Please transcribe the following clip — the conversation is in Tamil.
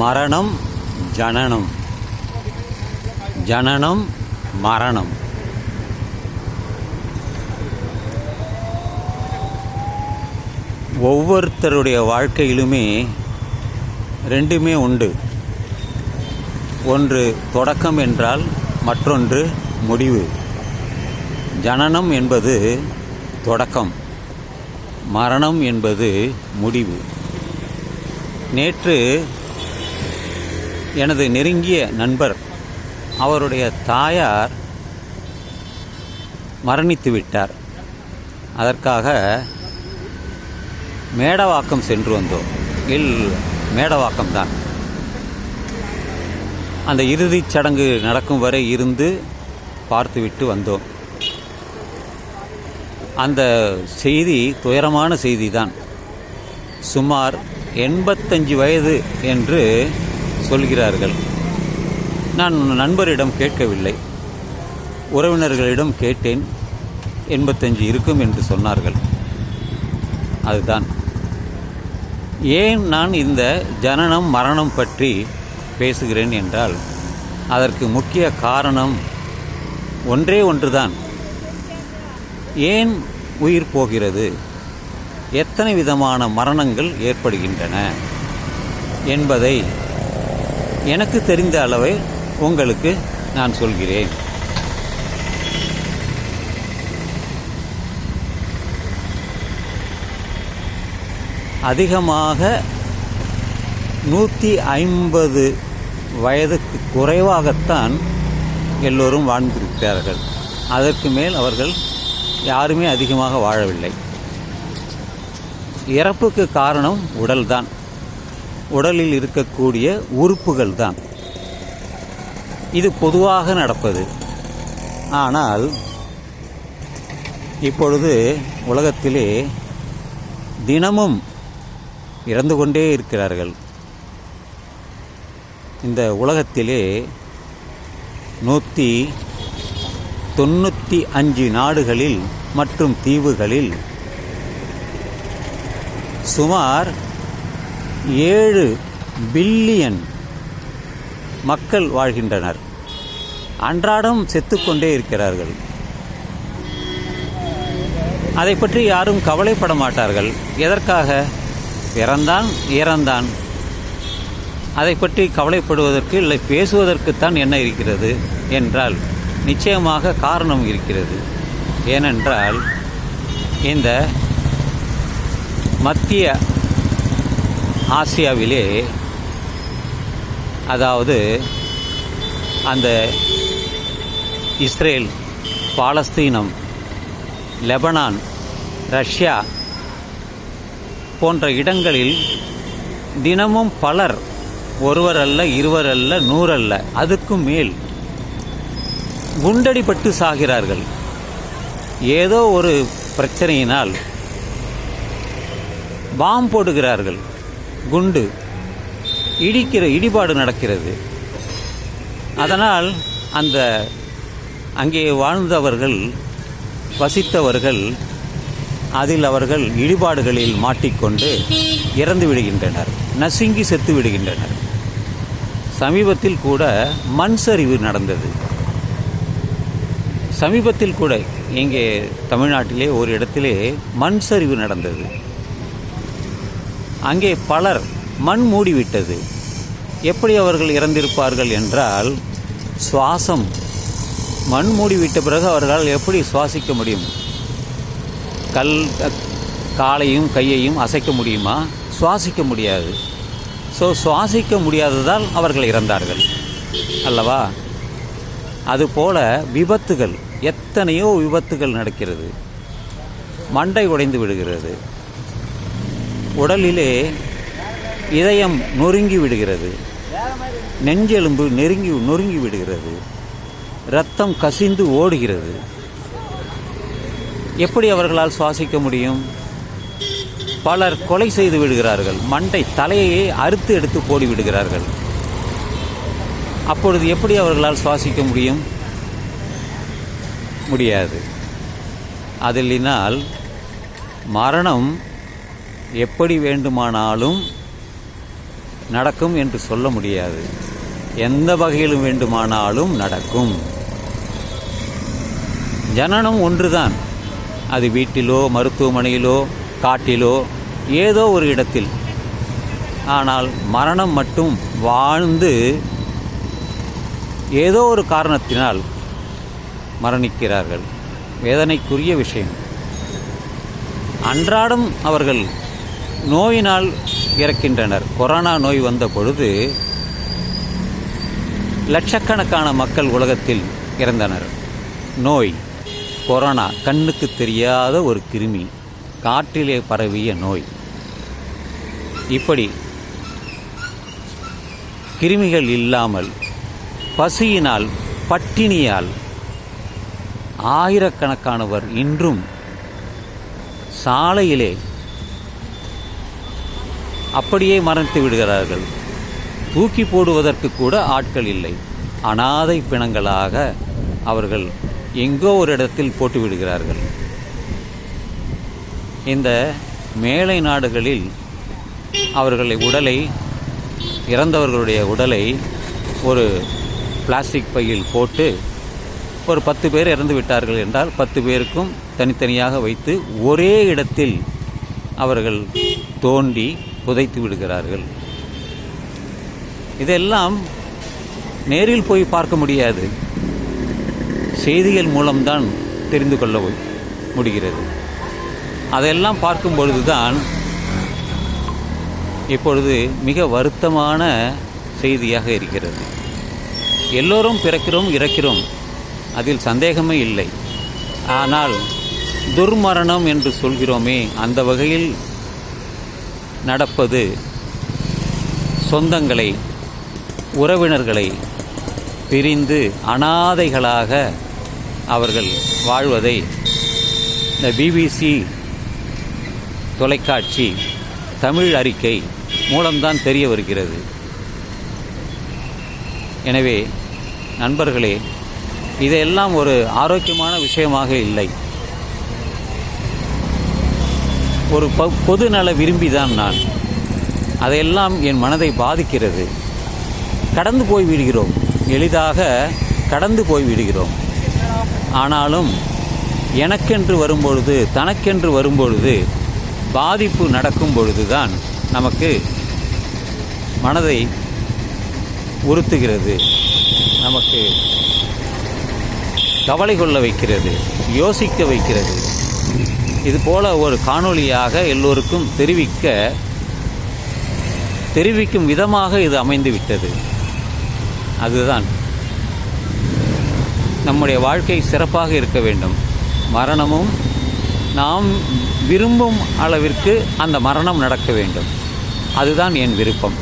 மரணம், ஜனனம், ஜனனம், மரணம். ஒவ்வொருத்தருடைய வாழ்க்கையிலுமே ரெண்டுமே உண்டு. ஒன்று தொடக்கம் என்றால் மற்றொன்று முடிவு. ஜனனம் என்பது தொடக்கம், மரணம் என்பது முடிவு. நேற்று எனது நெருங்கிய நண்பர், அவருடைய தாயார் மரணித்து விட்டார். அதற்காக மேடவாக்கம் சென்று வந்தோம். மேடவாக்கம்தான். அந்த இறுதிச் சடங்கு நடக்கும் வரை இருந்து பார்த்துவிட்டு வந்தோம். அந்த செய்தி துயரமான செய்தி தான். சுமார் 85 வயது என்று சொல்கிறார்கள். நான் நண்பரிடம் கேட்கவில்லை, உறவினர்களிடம் கேட்டேன். 85 இருக்கும் என்று சொன்னார்கள். அதுதான் ஏன் நான் இந்த ஜனனம் மரணம் பற்றி பேசுகிறேன் என்றால், அதற்கு முக்கிய காரணம் ஒன்றே ஒன்றுதான். ஏன் உயிர் போகிறது, எத்தனை விதமான மரணங்கள் ஏற்படுகின்றன என்பதை எனக்கு தெரிந்த அளவை உங்களுக்கு நான் சொல்கிறேன். அதிகமாக 150 வயதுக்கு குறைவாகத்தான் எல்லோரும் வாழ்ந்திருக்கிறார்கள். அதற்கு மேல் அவர்கள் யாருமே அதிகமாக வாழவில்லை. இறப்புக்கு காரணம் உடல்தான், உடலில் இருக்கக்கூடிய உறுப்புகள் தான். இது பொதுவாக நடப்பது. ஆனால் இப்பொழுது உலகத்திலே தினமும் இறந்து கொண்டே இருக்கிறார்கள். இந்த உலகத்திலே 195 நாடுகளில் மற்றும் தீவுகளில் சுமார் 7 பில்லியன் மக்கள் வாழ்கின்றனர். அன்றாடம் செத்துக்கொண்டே இருக்கிறார்கள். அதை பற்றி யாரும் கவலைப்பட மாட்டார்கள். எதற்காக? பிறந்தான், இறந்தான். அதை பற்றி கவலைப்படுவதற்கு இல்லை, பேசுவதற்குத்தான் என்ன இருக்கிறது என்றால், நிச்சயமாக காரணம் இருக்கிறது. ஏனென்றால் இந்த மத்திய ஆசியாவிலே, அதாவது அந்த இஸ்ரேல், பாலஸ்தீனம், லெபனான், ரஷ்யா போன்ற இடங்களில் தினமும் பலர், ஒருவர் அல்ல, இருவர் அல்ல, 100 அல்ல, அதுக்கும் மேல் குண்டடிப்பட்டு சாகிறார்கள். ஏதோ ஒரு பிரச்சனையினால் பாம் போடுகிறார்கள், குண்டு இடிபாடு நடக்கிறது. அதனால் அந்த அங்கே வாழ்ந்தவர்கள், வசித்தவர்கள், அதில் அவர்கள் இடிபாடுகளில் மாட்டிக்கொண்டு இறந்து விடுகின்றனர், நசுங்கி செத்து விடுகின்றனர். சமீபத்தில் கூட மண் சரிவு நடந்தது. சமீபத்தில் கூட இங்கே தமிழ்நாட்டிலே ஒரு இடத்திலே மண் சரிவு நடந்தது. அங்கே பலர் மண் மூடிவிட்டது. எப்படி அவர்கள் இறந்திருப்பார்கள் என்றால், சுவாசம், மண் மூடிவிட்ட பிறகு அவர்களால் எப்படி சுவாசிக்க முடியும்? காலையும் கையையும் அசைக்க முடியுமா? சுவாசிக்க முடியாது. சுவாசிக்க முடியாததால் அவர்கள் இறந்தார்கள் அல்லவா? அதுபோல விபத்துகள், எத்தனையோ விபத்துகள் நடக்கிறது. மண்டை உடைந்து விடுகிறது, உடலிலே இதயம் நொறுங்கி விடுகிறது, நெஞ்செலும்பு நொறுங்கி விடுகிறது, இரத்தம் கசிந்து ஓடுகிறது. எப்படி அவர்களால் சுவாசிக்க முடியும்? பலர் கொலை செய்து விடுகிறார்கள், தலையையே அறுத்து எடுத்து போடி விடுகிறார்கள். அப்பொழுது எப்படி அவர்களால் சுவாசிக்க முடியும்? முடியாது. அதினால் மரணம் எப்படி வேண்டுமானாலும் நடக்கும் என்று சொல்ல முடியாது. எந்த வகையிலும் வேண்டுமானாலும் நடக்கும். ஜனனம் ஒன்றுதான். அது வீட்டிலோ, மருத்துவமனையிலோ, காட்டிலோ, ஏதோ ஒரு இடத்தில். ஆனால் மரணம் மட்டும் வாழ்ந்து ஏதோ ஒரு காரணத்தினால் மரணிக்கிறார்கள். வேதனைக்குரிய விஷயம். அன்றாடம் அவர்கள் நோயினால் இறக்கின்றனர். கொரோனா நோய் வந்த பொழுது லட்சக்கணக்கான மக்கள் உலகத்தில் இறந்தனர். நோய் கொரோனா, கண்ணுக்கு தெரியாத ஒரு கிருமி, காற்றிலே பரவிய நோய். இப்படி கிருமிகள் இல்லாமல், பசியினால், பட்டினியால் ஆயிரக்கணக்கானவர் இன்றும் சாலையிலே அப்படியே மறைத்து விடுகிறார்கள். தூக்கி போடுவதற்கு கூட ஆட்கள் இல்லை. அனாதை பிணங்களாக அவர்கள் எங்கோ ஒரு இடத்தில் போட்டு விடுகிறார்கள். இந்த மேலை நாடுகளில் இறந்தவர்களுடைய உடலை ஒரு பிளாஸ்டிக் பையில் போட்டு ஒரு 10 பேர் இறந்து விட்டார்கள் என்றால் 10 பேருக்கும் தனித்தனியாக வைத்து ஒரே இடத்தில் அவர்கள் தோண்டி புதைத்து விடுகிறார்கள். இதெல்லாம் நேரில் போய் பார்க்க முடியாது. செய்திகள் மூலம்தான் தெரிந்து கொள்ள முடிகிறது. அதெல்லாம் பார்க்கும் பொழுதுதான் இப்பொழுது மிக வருத்தமான செய்தியாக இருக்கிறது. எல்லோரும் பிறக்கிறோம், இறக்கிறோம், அதில் சந்தேகமே இல்லை. ஆனால் துர்மரணம் என்று சொல்கிறோமே, அந்த வகையில் நடப்பது சொந்தங்களை, உறவினர்களை பிரிந்து அனாதைகளாக அவர்கள் வாழ்வதை இந்த பிபிசி தொலைக்காட்சி தமிழ் அறிக்கை மூலம்தான் தெரிய வருகிறது. எனவே நண்பர்களே, இதெல்லாம் ஒரு ஆரோக்கியமான விஷயமாக இல்லை. ஒரு பொதுநல விரும்பிதான் நான். அதையெல்லாம் என் மனதை பாதிக்கிறது. கடந்து போய் விடுகிறோம், எளிதாக கடந்து போய் விடுகிறோம். ஆனாலும் எனக்கென்று வரும்பொழுது, தனக்கென்று வரும்பொழுது, பாதிப்பு நடக்கும் பொழுதுதான் நமக்கு மனதை உறுத்துகிறது, நமக்கு கவலை கொள்ள வைக்கிறது, யோசிக்க வைக்கிறது. இதுபோல ஒரு காணொளியாக எல்லோருக்கும் தெரிவிக்கும் விதமாக இது அமைந்து விட்டது. அதுதான் நம்முடைய வாழ்க்கை சிறப்பாக இருக்க வேண்டும். மரணமும் நாம் விரும்பும் அளவிற்கு அந்த மரணம் நடக்க வேண்டும். அதுதான் என் விருப்பம்.